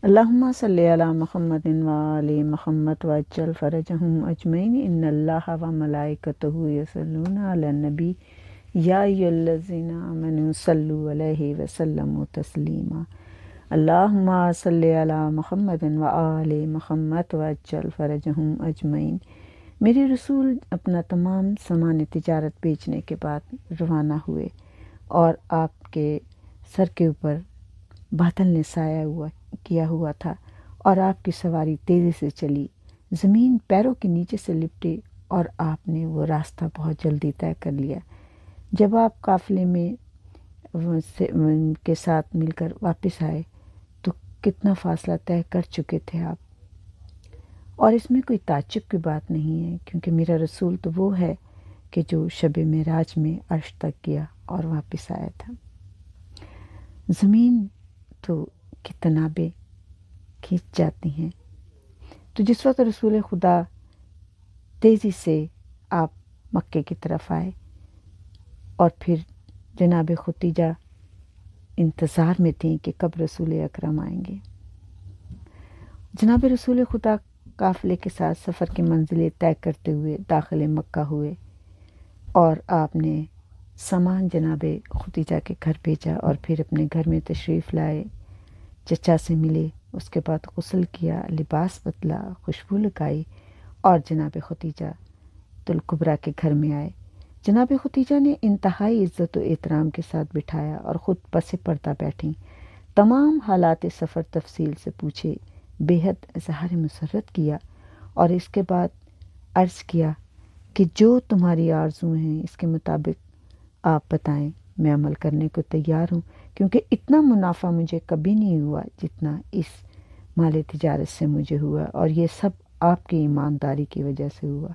اللہم صلی علی محمد و آل محمد وعجل فرجہم اجمعین ان اللہ و ملائکتہ یصلون علی النبی یا ایھا الذین آمنوا صلوا علیہ وسلموا تسلیما اللہم صلی علی محمد و آل محمد وعجل فرجہم اجمعین۔ میرے رسول اپنا تمام سامان تجارت بیچنے کے بعد روانہ ہوئے اور آپ کے سر کے اوپر بادل نے سایہ کیا ہوا تھا اور آپ کی سواری تیزی سے چلی، زمین پیروں کے نیچے سے لپٹی اور آپ نے وہ راستہ بہت جلدی طے کر لیا۔ جب آپ قافلے میں کے ساتھ مل کر واپس آئے تو کتنا فاصلہ طے کر چکے تھے آپ، اور اس میں کوئی تعجب کی بات نہیں ہے کیونکہ میرا رسول تو وہ ہے کہ جو شب معراج میں عرش تک گیا اور واپس آیا تھا۔ زمین تو کتنابیں کھینچ جاتی ہیں، تو جس وقت رسول خدا تیزی سے آپ مکے کی طرف آئے اور پھر جناب ختیجہ انتظار میں تھیں کہ کب رسول اکرم آئیں گے۔ جناب رسول خدا قافلے کے ساتھ سفر کی منزلیں طے کرتے ہوئے داخل مکہ ہوئے اور آپ نے سامان جناب ختیجہ کے گھر بھیجا اور پھر اپنے گھر میں تشریف لائے، چچا سے ملے، اس کے بعد غسل کیا، لباس بدلا، خوشبو لگائی اور جناب ختیجہ الکبریٰ کے گھر میں آئے۔ جناب ختیجہ نے انتہائی عزت و احترام کے ساتھ بٹھایا اور خود پس پردہ بیٹھیں، تمام حالات سفر تفصیل سے پوچھے، بے حد اظہار مسرت کیا اور اس کے بعد عرض کیا کہ جو تمہاری آرزو ہیں اس کے مطابق آپ بتائیں، میں عمل کرنے کو تیار ہوں، کیونکہ اتنا منافع مجھے کبھی نہیں ہوا جتنا اس مال تجارت سے مجھے ہوا، اور یہ سب آپ کی ایمانداری کی وجہ سے ہوا۔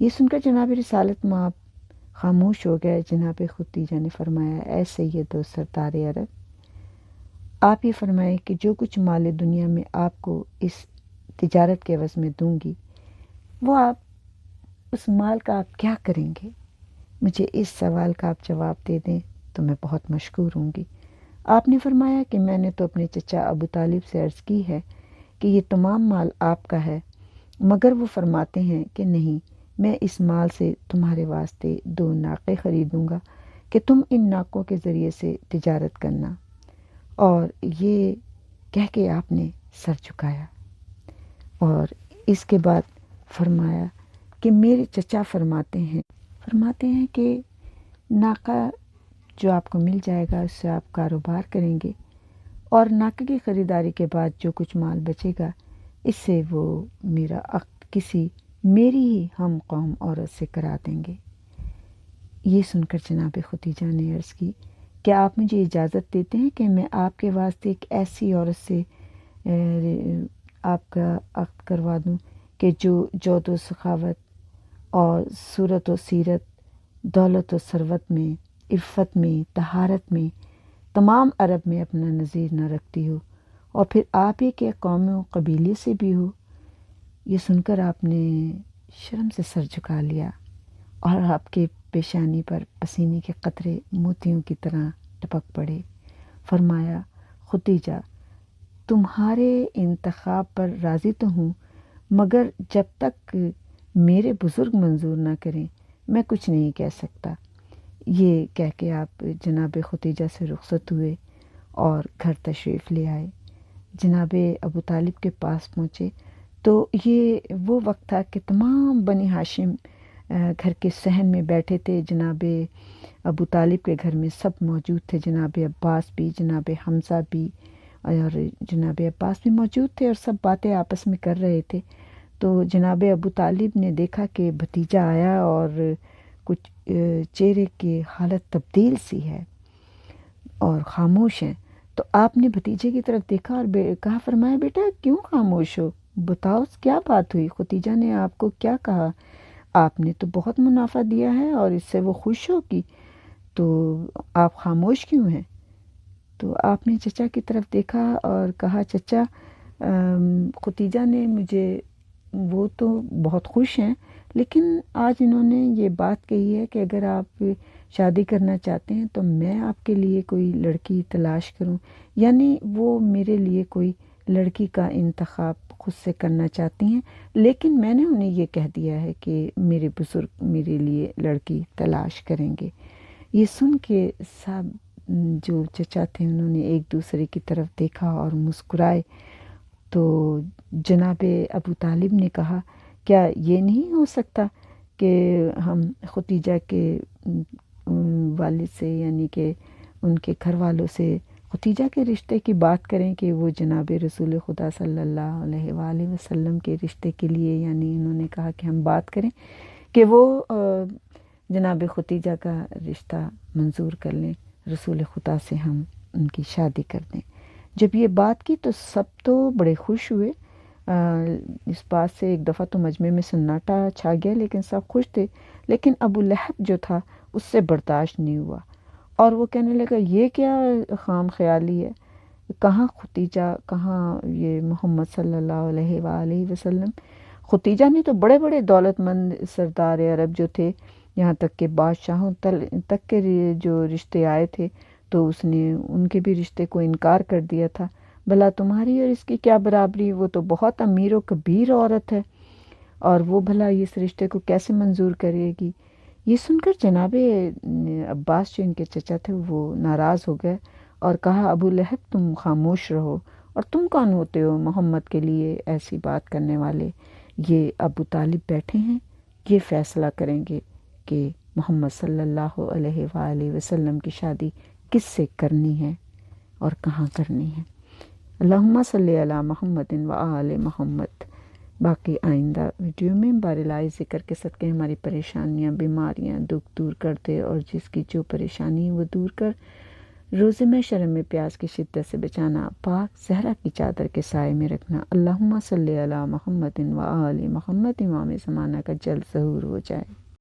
یہ سن کر جناب رسالت مآب خاموش ہو گئے۔ جناب ختیجہ نے فرمایا، اے سید و سردار عرب، آپ یہ فرمائیں کہ جو کچھ مال دنیا میں آپ کو اس تجارت کے عوض میں دوں گی، وہ آپ اس مال کا آپ کیا کریں گے؟ مجھے اس سوال کا آپ جواب دے دیں تو میں بہت مشکور ہوں گی۔ آپ نے فرمایا کہ میں نے تو اپنے چچا ابو طالب سے عرض کی ہے کہ یہ تمام مال آپ کا ہے، مگر وہ فرماتے ہیں کہ نہیں، میں اس مال سے تمہارے واسطے 2 ناقے خریدوں گا کہ تم ان ناقوں کے ذریعے سے تجارت کرنا۔ اور یہ کہہ کے آپ نے سر جھکایا اور اس کے بعد فرمایا کہ میرے چچا فرماتے ہیں کہ ناقہ جو آپ کو مل جائے گا اس سے آپ کاروبار کریں گے، اور ناقے کی خریداری کے بعد جو کچھ مال بچے گا اس سے وہ میرا عقد کسی میری ہی ہم قوم عورت سے کرا دیں گے۔ یہ سن کر جناب ختیجہ نے عرض کی، کیا آپ مجھے اجازت دیتے ہیں کہ میں آپ کے واسطے ایک ایسی عورت سے آپ کا عقد کروا دوں کہ جو جود و سخاوت اور صورت و سیرت، دولت و ثروت میں، عفت میں، طہارت میں تمام عرب میں اپنا نظیر نہ رکھتی ہو، اور پھر آپ ہی کے قوم و قبیلے سے بھی ہو؟ یہ سن کر آپ نے شرم سے سر جھکا لیا اور آپ کے پیشانی پر پسینے کے قطرے موتیوں کی طرح ٹپک پڑے۔ فرمایا، ختیجہ، تمہارے انتخاب پر راضی تو ہوں، مگر جب تک میرے بزرگ منظور نہ کریں میں کچھ نہیں کہہ سکتا۔ یہ کہہ کے آپ جناب ختیجہ سے رخصت ہوئے اور گھر تشریف لے آئے۔ جناب ابو طالب کے پاس پہنچے تو یہ وہ وقت تھا کہ تمام بنی ہاشم گھر کے صحن میں بیٹھے تھے۔ جناب ابو طالب کے گھر میں سب موجود تھے، جناب عباس بھی، جناب حمزہ بھی، اور جناب عباس بھی موجود تھے اور سب باتیں آپس میں کر رہے تھے۔ تو جناب ابو طالب نے دیکھا کہ بھتیجا آیا اور کچھ چہرے کی حالت تبدیل سی ہے اور خاموش ہیں، تو آپ نے بھتیجے کی طرف دیکھا اور کہا، فرمایا، بیٹا کیوں خاموش ہو؟ بتاؤ کیا بات ہوئی؟ ختیجہ نے آپ کو کیا کہا؟ آپ نے تو بہت منافع دیا ہے اور اس سے وہ خوش ہوگی، تو آپ خاموش کیوں ہیں؟ تو آپ نے چچا کی طرف دیکھا اور کہا، چچا، ختیجہ نے مجھے، وہ تو بہت خوش ہیں، لیکن آج انہوں نے یہ بات کہی ہے کہ اگر آپ شادی کرنا چاہتے ہیں تو میں آپ کے لیے کوئی لڑکی تلاش کروں، یعنی وہ میرے لیے کوئی لڑکی کا انتخاب خود سے کرنا چاہتی ہیں، لیکن میں نے انہیں یہ کہہ دیا ہے کہ میرے بزرگ میرے لیے لڑکی تلاش کریں گے۔ یہ سن کے سب جو چچا تھے انہوں نے ایک دوسرے کی طرف دیکھا اور مسکرائے۔ تو جناب ابو طالب نے کہا کیا یہ نہیں ہو سکتا کہ ہم ختیجہ کے والد سے یعنی کہ ان کے گھر والوں سے ختیجہ کے رشتے کی بات کریں کہ وہ جناب رسول خدا صلی اللہ علیہ وآلہ وسلم کے رشتے کے لیے، یعنی انہوں نے کہا کہ ہم بات کریں کہ وہ جناب ختیجہ کا رشتہ منظور کر لیں، رسول خدا سے ہم ان کی شادی کر دیں۔ جب یہ بات کی تو سب تو بڑے خوش ہوئے۔ اس بات سے ایک دفعہ تو مجمع میں سناٹا چھا گیا، لیکن سب خوش تھے، لیکن ابو لہب جو تھا اس سے برداشت نہیں ہوا اور وہ کہنے لگا یہ کیا خام خیالی ہے، کہاں ختیجہ، کہاں یہ محمد صلی اللہ علیہ وآلہ وسلم۔ ختیجہ نے تو بڑے بڑے دولت مند سردار عرب جو تھے، یہاں تک کہ بادشاہوں تک کے جو رشتے آئے تھے تو اس نے ان کے بھی رشتے کو انکار کر دیا تھا۔ بھلا تمہاری اور اس کی کیا برابری، وہ تو بہت امیر و کبیر عورت ہے اور وہ بھلا اس رشتے کو کیسے منظور کرے گی۔ یہ سن کر جناب عباس جو ان کے چچا تھے وہ ناراض ہو گئے اور کہا ابو لہب تم خاموش رہو، اور تم کون ہوتے ہو محمد کے لیے ایسی بات کرنے والے؟ یہ ابو طالب بیٹھے ہیں، یہ فیصلہ کریں گے کہ محمد صلی اللہ علیہ وآلہ وسلم کی شادی کس سے کرنی ہے اور کہاں کرنی ہے۔ اللہم صلی علی محمد وآل محمد۔ باقی آئندہ ویڈیو میں بارلائی ذکر کے صدقے ہماری پریشانیاں، بیماریاں، دکھ دور کر دے، اور جس کی جو پریشانی وہ دور کر روز میں شرم میں پیاس کی شدت سے بچانا، پاک زہرا کی چادر کے سائے میں رکھنا۔ اللہم صلی علی محمد وآل محمد، امام زمانہ کا جلد ظہور ہو جائے۔